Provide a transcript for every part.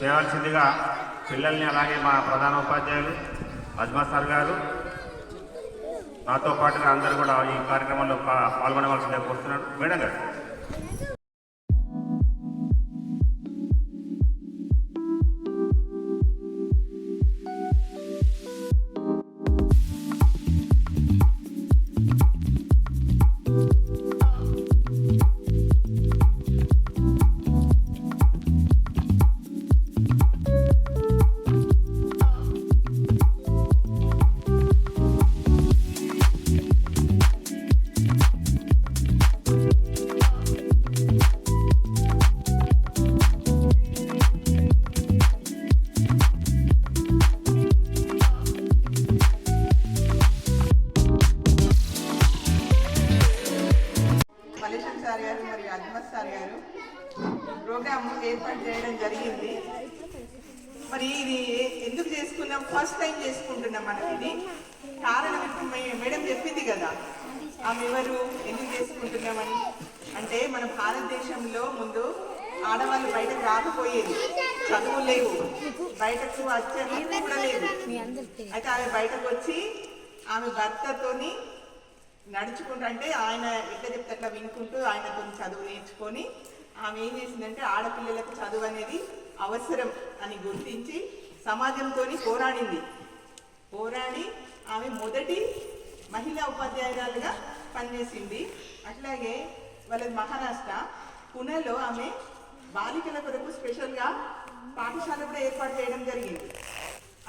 చేయవలసిందిగా పిల్లల్ని అలాగే మా ప్రధాన ఉపాధ్యాయులు అజ్మా సార్ గారు నాతో పాటుగా అందరూ కూడా ఈ కార్యక్రమంలో పాల్గొనవలసిందిగా కోరుతున్నాను. మేడం గారు. ప్రోగ్రామ్ ఏర్పాటు చేయడం జరిగింది. మరి ఇది ఎందుకు చేసుకున్నాం, ఫస్ట్ టైం చేసుకుంటున్నాం మనం. ఇది కారణం ఇప్పుడు మేడం చెప్పింది కదా, ఆమె ఎవరు, ఎందుకు చేసుకుంటున్నామని. అంటే మన భారతదేశంలో ముందు ఆడవాళ్ళు బయటకు రాకపోయేది, చదువు లేవు, బయటకు వచ్చేది కూడా లేదు. అయితే ఆమె బయటకు వచ్చి ఆమె భర్తతోని నడుచుకుంటూ, అంటే ఆయన ఎట్లా చెప్తే అట్లా వినుకుంటూ ఆయనతో చదువు నేర్చుకొని ఆమె ఏం చేసిందంటే ఆడపిల్లలకు చదువు అనేది అవసరం అని గుర్తించి సమాజంతో పోరాడి ఆమె మొదటి మహిళా ఉపాధ్యాయురాలుగా పనిచేసింది. అట్లాగే వాళ్ళది మహారాష్ట్ర, పుణెలో ఆమె బాలికల కొరకు స్పెషల్గా పాఠశాల కూడా ఏర్పాటు చేయడం జరిగింది.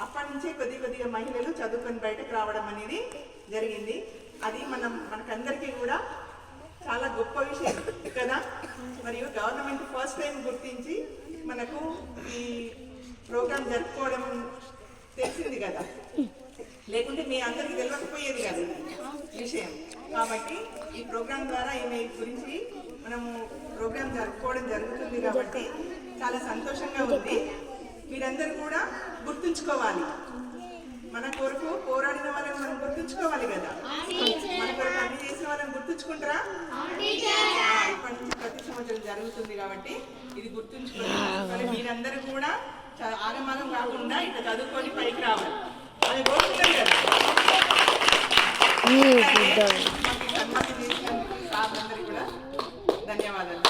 అప్పటి నుంచే కొద్దిగా మహిళలు చదువుకొని బయటకు రావడం అనేది జరిగింది. అది మనకందరికీ కూడా చాలా గొప్ప విషయం కదా. మరియు గవర్నమెంట్ ఫస్ట్ టైం గుర్తించి మనకు ఈ ప్రోగ్రాం జరుపుకోవడం తెలిసింది కదా, లేకుంటే మీ అందరికీ తెలియకపోయేది కదా విషయం. కాబట్టి ఈ ప్రోగ్రాం ద్వారా ఈమె గురించి మనము ప్రోగ్రాం జరుపుకోవడం జరుగుతుంది కాబట్టి చాలా సంతోషంగా ఉంది. మీరందరూ కూడా గుర్తుంచుకోవాలి, మన కొరకు పోరాడిన వాళ్ళని మనం గుర్తుంచుకోవాలి కదా. మన కొరకు అన్ని చేసిన వాళ్ళని గుర్తుంచుకుంటారా? ఇప్పటి నుంచి ప్రతి సంవత్సరం జరుగుతుంది కాబట్టి ఇది గుర్తుంచుకోవాలి. మీరందరూ కూడా ఆగమాగం కాకుండా ఇట్లా చదువుకొని పైకి రావాలి అది కోరుకుంటాం కదా. సన్మానం చేసినందుకు సార్లందరికీ కూడా ధన్యవాదాలు.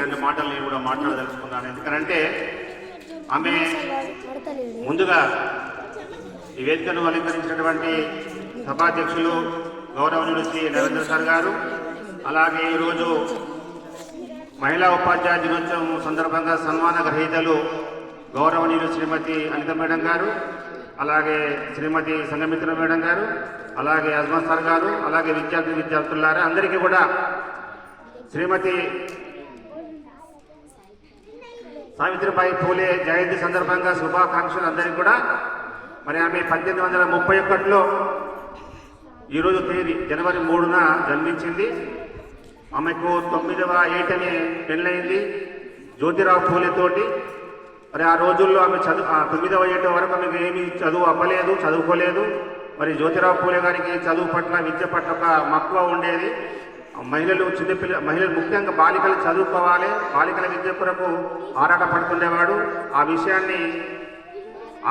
రెండు మాటలు నేను కూడా మాట్లాడదలుచుకున్నాను. ఎందుకంటే ఆమె ముందుగా ఈ వేదికను అలంకరించినటువంటి సభాధ్యక్షులు గౌరవనీయులు శ్రీ నరేంద్ర సార్ గారు, అలాగే ఈరోజు మహిళా ఉపాధ్యాయ దినోత్సవం సందర్భంగా సన్మాన గ్రహీతలు గౌరవనీయులు శ్రీమతి అనిత మేడం గారు, అలాగే శ్రీమతి సంగమిత్ర మేడం గారు, అలాగే అజ్మా సార్ గారు, అలాగే విద్యార్థులారా అందరికీ కూడా శ్రీమతి సావిత్రిబాయి పూలే జయంతి సందర్భంగా శుభాకాంక్షలు అందరికీ కూడా. మరి ఆమె 1831లో ఈరోజు తేదీ జనవరి 3న జన్మించింది. ఆమెకు 9వ ఏటనే పెళ్ళయింది జ్యోతిరావు పూలేతోటి. మరి ఆ రోజుల్లో ఆమె 9వ ఏట వరకు ఆమెకు ఏమీ చదువు అవ్వలేదు, చదువుకోలేదు. మరి జ్యోతిరావు పూలే గారికి చదువు పట్ల, విద్య పట్ల ఒక మక్కువ ఉండేది. మహిళలు ముఖ్యంగా బాలికలు చదువుకోవాలి, బాలికల విద్య కొరకు ఆరాట పడుతుండేవాడు. ఆ విషయాన్ని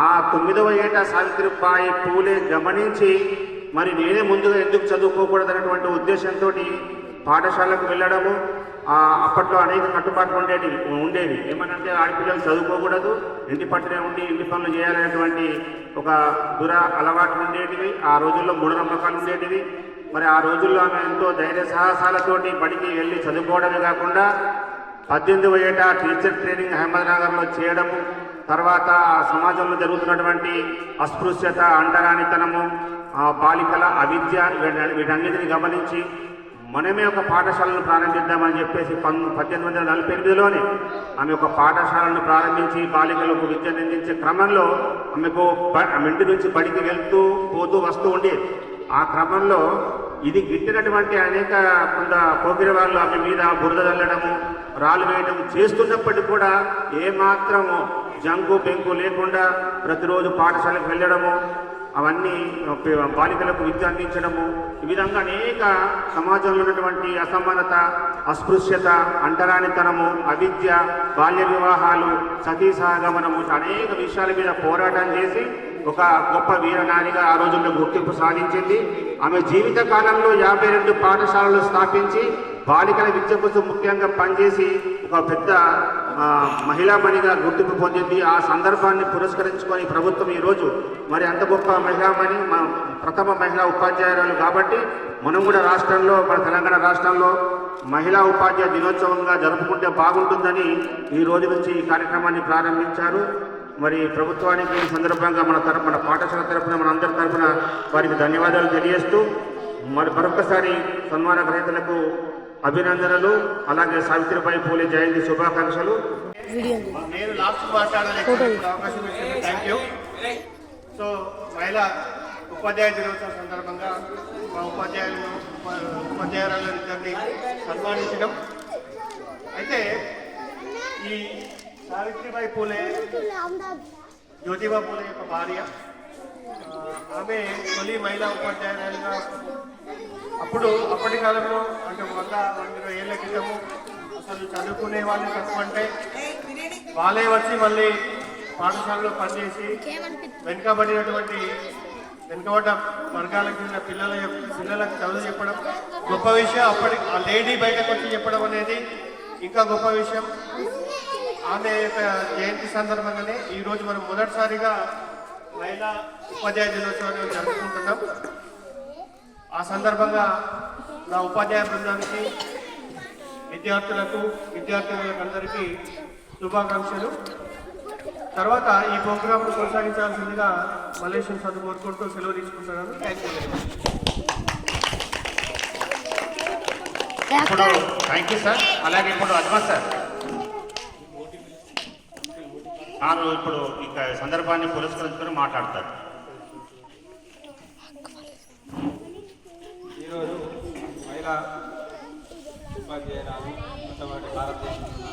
ఆ 9వ ఏట సావిత్రిబాయి పూలే గమనించి మరి నేనే ముందుగా ఎందుకు చదువుకోకూడదనేటువంటి ఉద్దేశంతో పాఠశాలకు వెళ్ళడము. అప్పట్లో అనేక కట్టుబాట్లు ఉండేవి. ఏమనంటే ఆడపిల్లలు చదువుకోకూడదు, ఇంటి పట్టునే ఉండి ఇంటి పనులు చేయాలనేటువంటి ఒక అలవాట్లు ఉండేటివి. ఆ రోజుల్లో మూఢనమ్మకాలు ఉండేటివి. మరి ఆ రోజుల్లో ఆమె ఎంతో ధైర్య సాహసాలతోటి బడికి వెళ్ళి చదువుకోవడమే కాకుండా 18వ ఏట టీచర్ ట్రైనింగ్ అహ్మద్నగర్లో చేయడము, తర్వాత సమాజంలో జరుగుతున్నటువంటి అస్పృశ్యత, అంటరానితనము, బాలికల అవిద్య, వీటన్నిటిని గమనించి మనమే ఒక పాఠశాలను ప్రారంభిద్దామని చెప్పేసి 1848లోనే ఆమె ఒక పాఠశాలను ప్రారంభించి బాలికలకు విద్యను అందించే క్రమంలో ఆమెకు ఇంటి నుంచి బడికి పోతూ వస్తూ ఉండేది. ఆ క్రమంలో ఇది గిట్టినటువంటి అనేక కొంత పోకిరి వాళ్ళు ఆమె మీద బురద చల్లడము, రాళ్ళు వేయడం చేస్తున్నప్పటికీ కూడా ఏమాత్రము జంకు బెంకు లేకుండా ప్రతిరోజు పాఠశాలకు వెళ్ళడము, అవన్నీ బాలికలకు విద్య అందించడము, ఈ విధంగా అనేక సమాజంలో ఉన్నటువంటి అసమానత, అస్పృశ్యత, అంటరానితనము, అవిద్య, బాల్య వివాహాలు, సతీ సహగమనము, అనేక విషయాల మీద పోరాటం చేసి ఒక గొప్ప వీరనారిగా ఆ రోజుల్లో గుర్తింపు సాధించింది. ఆమె జీవిత కాలంలో 52 పాఠశాలలు స్థాపించి బాలికల విద్య కోసం ముఖ్యంగా పనిచేసి ఒక పెద్ద మహిళామణిగా గుర్తింపు పొందింది. ఆ సందర్భాన్ని పురస్కరించుకొని ప్రభుత్వం ఈరోజు మరి అంత గొప్ప మహిళామణి, ప్రథమ మహిళా ఉపాధ్యాయురాలు కాబట్టి మనం కూడా రాష్ట్రంలో, మన తెలంగాణ రాష్ట్రంలో మహిళా ఉపాధ్యాయ దినోత్సవంగా జరుపుకుంటే బాగుంటుందని ఈ రోజు నుంచి ఈ కార్యక్రమాన్ని ప్రారంభించారు. మరి ప్రభుత్వానికి ఈ సందర్భంగా మన పాఠశాల తరఫున, మన అందరి తరఫున వారికి ధన్యవాదాలు తెలియజేస్తూ మరి మరొకసారి సన్మాన గ్రహీతలకు అభినందనలు, అలాగే సావిత్రిబాయి పూలే జయంతి శుభాకాంక్షలు. నేను లాస్ట్ మాట్లాడడానికి అవకాశం ఇచ్చింది, థ్యాంక్ యూ. సో మహిళా ఉపాధ్యాయ దినోత్సవం సందర్భంగా మా ఉపాధ్యాయురాలందరినీ సన్మానించడం. అయితే ఈ సావిత్రిబాయి పూలే జ్యోతిబా పూలే యొక్క భార్య, ఆమె తొలి మహిళా ఉపాధ్యాయురాలుగా అప్పటి కాలంలో అంటే 100 ఏళ్ల క్రితము అసలు చదువుకునే వాళ్ళు తక్కువ, అంటే వాళ్ళే వచ్చి మళ్ళీ పాఠశాలలో పనిచేసి వెనుకబడ్డ వర్గాలకు చెందిన పిల్లలకు చదువు చెప్పడం గొప్ప విషయం. ఆ లేడీ బయటకు వచ్చి చెప్పడం అనేది ఇంకా గొప్ప విషయం. ఆమె యొక్క జయంతి సందర్భంగానే ఈరోజు మనం మొదటిసారిగా మహిళా ఉపాధ్యాయ దినోత్సవాన్ని జరుపుకుంటున్నాం. ఆ సందర్భంగా నా ఉపాధ్యాయ బృందానికి, విద్యార్థులకు అందరికీ శుభాకాంక్షలు. తర్వాత ఈ ప్రోగ్రాంను కొనసాగించాల్సిందిగా మలేషియా చదువు కోరుకుంటూ సెలవు తీసుకుంటున్నాను. Thank you very much. ఇప్పుడు థ్యాంక్ యూ సార్. అలాగే ఇప్పుడు అజ్మత్ సార్ ఇప్పుడు ఈ సందర్భాన్ని పురస్కరించుకొని మాట్లాడతారు. ఈరోజు మహిళా ఉపాధ్యాయురాలు మొట్టమొదటి భారతదేశంలో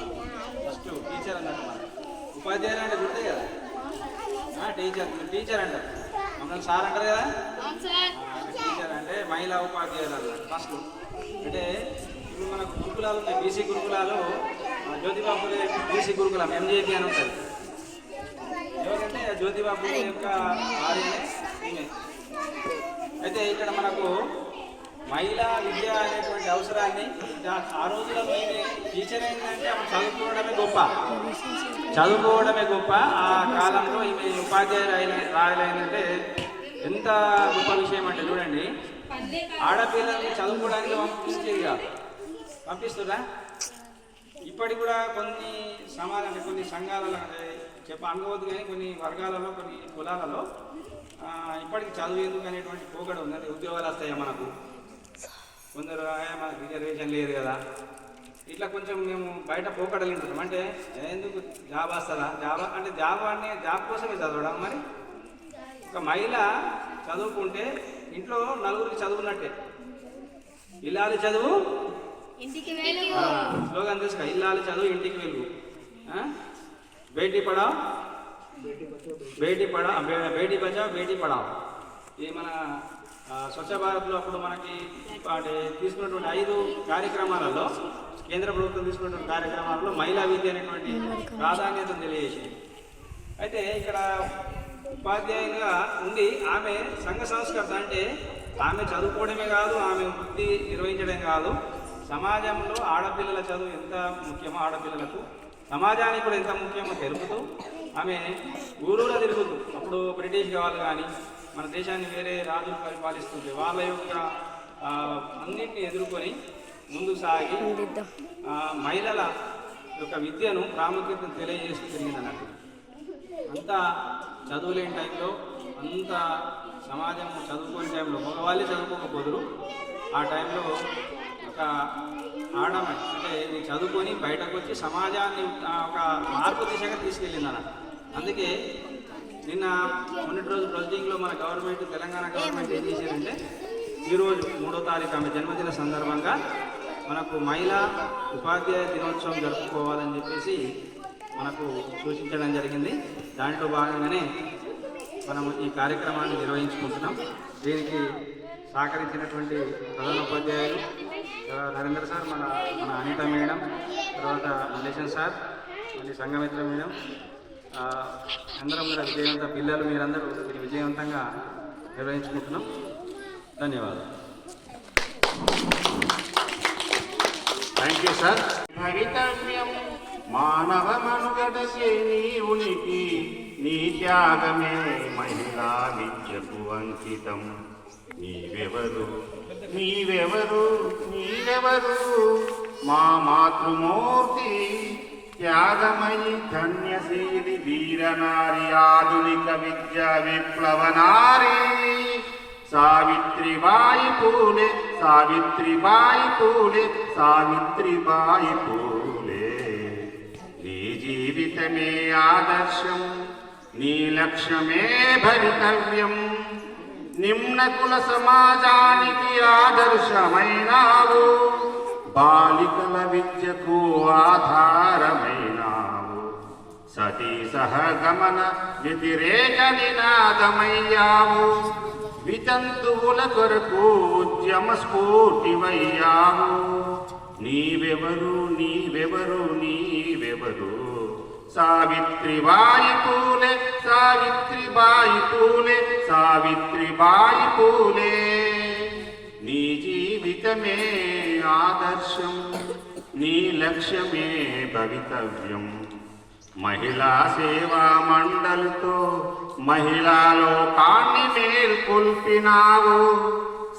ఫస్ట్ టీచర్ అన్నట్టు. మన ఉపాధ్యాయులు అంటే గుర్తే కదా, టీచర్ అంటారు, మమ్మల్ని సార్ అంటారు కదా. టీచర్ అంటే మహిళా ఉపాధ్యాయులు అన్నట్టు ఫస్ట్. అంటే ఇప్పుడు మనకు గురుకులాలు ఉన్నాయి, బీసీ గురుకులాలు. జ్యోతిబా పూలే బీసీ గురుకులం ఎంజేపీ అని ఉంటుంది. ఎవరంటే జ్యోతిబా పూలే యొక్క భార్యనే ఈమె. అయితే ఇక్కడ మనకు మహిళా విద్య అనేటువంటి అవసరాన్ని ఆ రోజుల్లో ఈమె టీచర్ ఏంటంటే అప్పుడు చదువుకోవడమే గొప్ప. ఆ కాలంలో ఈమె రాయలైనంటే ఎంత గొప్ప విషయం అంటే చూడండి, ఆడపిల్లల్ని చదువుకోవడానికి పంపిస్తురా. ఇప్పటికి కూడా కొన్ని సమాజాలు, కొన్ని సంఘాలలో అనుకోవద్దు కానీ కొన్ని వర్గాలలో, కొన్ని కులాలలో ఇప్పటికి చదువు ఎందుకు అనేటువంటి పోగడ ఉంది. అంటే ఉద్యోగాలు వస్తాయా మనకు, కొందరు మనకు రిజర్వేషన్ లేదు కదా, ఇట్లా కొంచెం మేము బయట పోకడలు ఉంటున్నాం. అంటే ఎందుకు జాబ్ వస్తుందా, జాబ్ కోసమే చదవడం. మరి ఒక మహిళ చదువుకుంటే ఇంట్లో నలుగురికి చదువున్నట్టే. ఇల్లాలి చదువు స్లోగన్ తెలుసు, ఇల్లాలి చదువు ఇంటికి వెలుగు. బేటీ పడావ్ బేటీ బచావ్ బేటీ పడావ్. ఇది మన స్వచ్ఛ భారత్లో అప్పుడు మనకి అంటే తీసుకున్నటువంటి 5 కార్యక్రమాలలో, కేంద్ర ప్రభుత్వం తీసుకున్నటువంటి కార్యక్రమాలలో మహిళా విద్య అనేటువంటి ప్రాధాన్యతను తెలియజేసింది. అయితే ఇక్కడ ఉపాధ్యాయునిగా ఉండి ఆమె సంఘ సంస్కర్త. అంటే ఆమె చదువుకోవడమే కాదు, ఆమె వృత్తి నిర్వహించడమే కాదు, సమాజంలో ఆడపిల్లల చదువు ఎంత ముఖ్యమో, ఆడపిల్లలకు సమాజానికి కూడా ఎంత ముఖ్యమో తెలుపుతూ ఆమె ఊరూరా తిరుగుతూ, అప్పుడు బ్రిటిష్ వాళ్ళు కానీ మన దేశాన్ని వేరే రాజులు పరిపాలిస్తుంటే వాళ్ళ యొక్క అన్నింటినీ ఎదుర్కొని ముందుకు సాగి మహిళల యొక్క విద్యను ప్రాముఖ్యతను తెలియజేస్తూ తిరిగిందన్నట్టు. అంతా చదువులేని టైంలో, అంత సమాజం చదువుకునే టైంలో మగవాళ్ళే చదువుకోకపోదురు. ఆ టైంలో ఒక ఆడమని అంటే ఇది చదువుకొని బయటకు వచ్చి సమాజాన్ని ఒక మార్పు దిశగా తీసుకెళ్ళింది అన్నట్టు. అందుకే నిన్న మొన్నటి రోజు ప్రొసీడింగ్లో మన గవర్నమెంట్, తెలంగాణ గవర్నమెంట్ ఏం చేశారంటే ఈరోజు 3వ తారీఖు ఆమె జన్మదిన సందర్భంగా మనకు మహిళా ఉపాధ్యాయ దినోత్సవం జరుపుకోవాలని చెప్పేసి మనకు సూచించడం జరిగింది. దాంట్లో భాగంగానే మనం ఈ కార్యక్రమాన్ని నిర్వహించుకుంటున్నాం. దీనికి సహకరించినటువంటి ప్రధానోపాధ్యాయులు నరేంద్ర సార్, మన అనిత మేడం, తర్వాత మల్లేశన్ సార్, మళ్ళీ సంఘమిత్ర మేడం, అందరం కూడా విజయవంత పిల్లలు మీరందరూ ఇది విజయవంతంగా నిర్వహించుకుంటున్నాం. ధన్యవాదాలు. Thank you sir. భవితవ్యం మానవ మనుగడకే నీ ఉనికి, నీ త్యాగమే మహిళా విద్యకు అంకితం. నీవెవరు నీవెవరు నీవెవరు మా మాతృమూర్తి, త్యాగమయి ధన్యశీలి వీరనారి, ఆధునిక విద్యా విప్లవనారి. సావిత్రిబాయి పూలే, సావిత్రిబాయి పూలే, సావిత్రిబాయి పూలే. నీ జీవితమే ఆదర్శం, నీ లక్ష్యమే భవితవ్యం. నిమ్న కుల సమాజానికి ఆదర్శమైనావు, బాలికల విద్యకు ఆధారమైనావు. సతీ సహగమన వ్యతిరేక నినాదమయ్యావు, వితంతువుల కొరకు ఉద్యమ స్ఫూర్తివయ్యావు. నీవెవరు నీవెవరు నీవెవరు సావిత్రిబాయి పూలే, సావిత్రిబాయి పూలే, సావిత్రిబాయి పూలే. నీ జీవితమే ఆదర్శం, నీ లక్ష్యమే భవితవ్యం. మహిళా సేవా మండలితో మహిళా లోకాన్ని మేల్కొల్పినావు.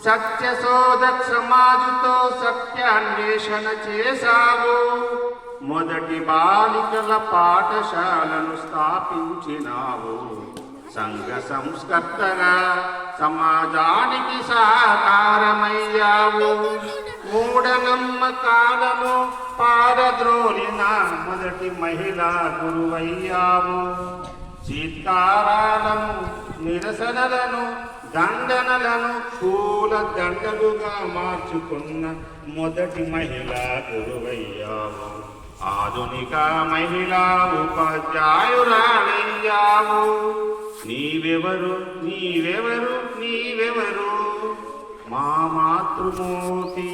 సత్య శోధక్ సమాజుతో సత్యాన్వేషణ చేశావు. మొదటి బాలికల పాఠశాలను స్థాపించినావు. సంఘ సంస్కర్తగా సమాజానికి సహకారమయ్యావు. మూఢనమ్మకాలను పారద్రోలిన మొదటి మహిళా గురువయ్యావు. చీత్కారాలను, నిరసనలను, దండనలను పూల దండలుగా మార్చుకున్న మొదటి మహిళా గురువయ్యావు. ఆధునిక మహిళా ఉపాధ్యాయురాలయ్యావు. నీవెవరు నీవెవరు నీవెవరు మా మాతృమూర్తి,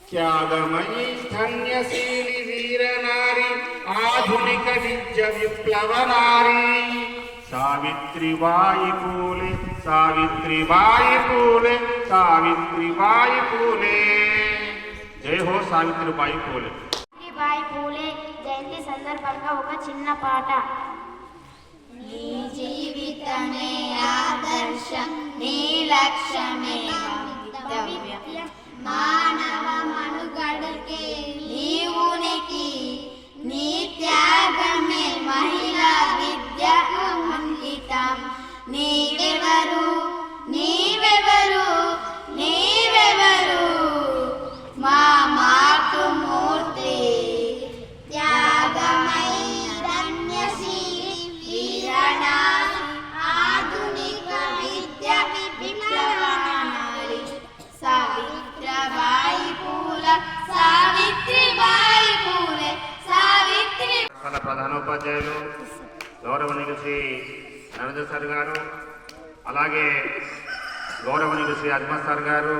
త్యాగమయి ధన్యశీలి వీరనారి, ఆధునిక విద్య విప్లవనారి. సావిత్రిబాయి పూలే, సావిత్రిబాయి పూలే, సావిత్రిబాయి పూలే. జై హో సావిత్రిబాయి పూలే. సావిత్రిబాయి పూలే జయంతి సందర్భంగా ఒక చిన్న పాట. నీ జీవితమే ఆదర్శం, నీ లక్ష్యమే భవితవ్యం. మానవ మనుగడకే నీ ఉనికి, నీ త్యాగమే మహిళా విద్యకు అంకితం. నీవెవరు నీవెవరు నీవెవరు మా మాతృమూర్తి, త్యాగమై ధన్యశీలి వీరనారి, ఆధునిక విద్య విప్లవనారి. సావిత్రిబాయి పూలే, సావిత్రిబాయి పూలే, సావిత్రి. ప్రధానోపాధ్యాయులు గౌరవనీయులు శ్రీ నరేంద్ర సార్ గారు, అలాగే గౌరవనీయులు శ్రీ అజ్మత్ సార్ గారు,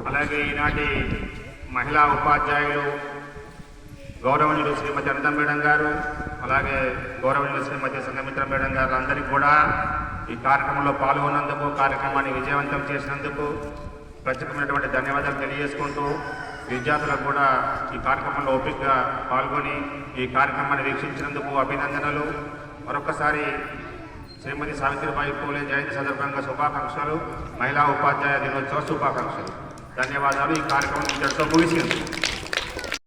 అలాగే ఈనాటి మహిళా ఉపాధ్యాయులు గౌరవనీయులు శ్రీమతి అనిత మేడం గారు, అలాగే గౌరవనీయులు శ్రీమతి సంఘమిత్ర మేడం గారు అందరికీ కూడా ఈ కార్యక్రమంలో పాల్గొన్నందుకు, కార్యక్రమాన్ని విజయవంతం చేసినందుకు ప్రత్యేకమైనటువంటి ధన్యవాదాలు తెలియజేసుకుంటూ, విద్యార్థులకు కూడా ఈ కార్యక్రమంలో ఓపికగా పాల్గొని ఈ కార్యక్రమాన్ని వీక్షించినందుకు అభినందనలు. మరొకసారి శ్రీమతి సావిత్రిబాయి పూలే జయంతి సందర్భంగా శుభాకాంక్షలు, మహిళా ఉపాధ్యాయ దినోత్సవ శుభాకాంక్షలు. ధన్యవాదాలు. ఈ కార్యక్రమం ఇంతటితో ముగిసింది.